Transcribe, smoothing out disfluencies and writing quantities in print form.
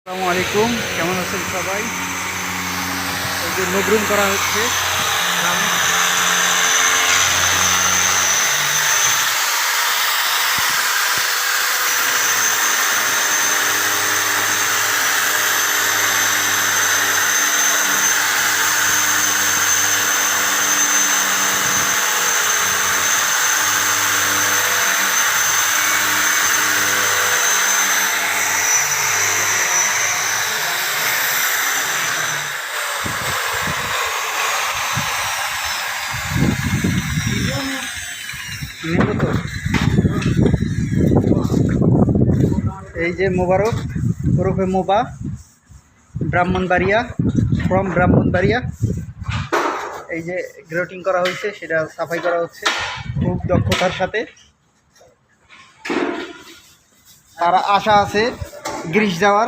আসসালামু আলাইকুম, কেমন আছেন সবাই? এই যে নবরুম করা হচ্ছে গ্রামে। নেব তো। এই যে মোবারক ওরফে মোবা, ব্রাহ্মণবাড়িয়া, ফ্রম ব্রাহ্মণবাড়িয়া। এই যে গ্রেটিং করা হয়েছে, সেটা সাফাই করা হচ্ছে খুব দক্ষতার সাথে। তার আশা আছে গ্রিস যাওয়ার।